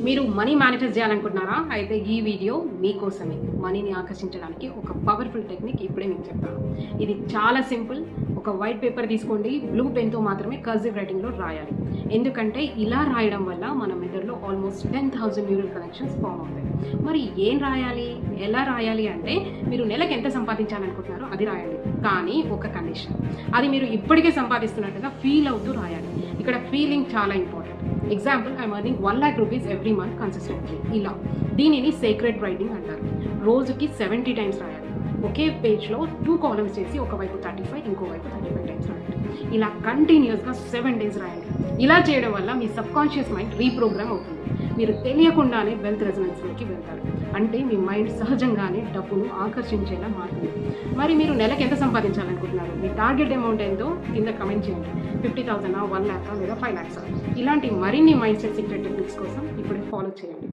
మీరు money manifest చేయాలనుకుంటున్నారా? అయితే ఈ వీడియో మీకోసమే. మనీని ఆకర్షించడానికి ఒక పవర్ఫుల్ టెక్నిక్ ఇప్పుడే మీకు చెప్తాను. ఇది చాలా సింపుల్. ఒక వైట్ పేపర్ తీసుకోండి, బ్లూ పెన్తో మాత్రమే కర్సివ్ రైటింగ్లో రాయాలి. ఎందుకంటే ఇలా రాయడం వల్ల మన మెదడులో ఆల్మోస్ట్ 10,000 న్యూరల్ కనెక్షన్స్ ఫామ్ అవుతాయి. మరి ఏం రాయాలి, ఎలా రాయాలి అంటే మీరు నెలకు ఎంత సంపాదించాలనుకుంటున్నారో అది రాయండి. కానీ ఒక కండిషన్, అది మీరు ఇప్పటికే సంపాదిస్తున్నట్టుగా ఫీల్ అవుతూ రాయాలి. ఇక్కడ ఫీలింగ్ చాలా important. Example, I'm earning 1 lakh rupees every month consistently. ఇలా దీనిని సీక్రెట్ రైటింగ్ అంటారు. రోజుకి 70 టైమ్స్ రాయాలి. ఒకే పేజ్లో 2 కాలమ్స్ చేసి ఒకవైపు 35 ఇంకోవైపు 35 టైమ్స్ రాయాలి. ఇలా కంటిన్యూస్గా 7 days రాయాలి. ఇలా చేయడం వల్ల మీ సబ్కాన్షియస్ మైండ్ రీప్రోగ్రామ్ అవుతుంది. మీరు తెలియకుండానే వెల్త్ రెజొనెన్స్లోకి వెళ్తారు. అంటే మీ మైండ్ సహజంగానే డబ్బును ఆకర్షించేలా మారుతుంది. మరి మీరు నెలకు ఎంత సంపాదించాలనుకుంటున్నారు? మీ టార్గెట్ అమౌంట్ ఎంతో కింద కమెంట్ చేయండి. 50,000, 1 lakh లేదా 5 lakhs. ఇలాంటి మరిన్ని మైండ్ సెట్ సీక్రెట్ టెక్నిక్స్ కోసం ఇప్పుడే ఫాలో చేయండి.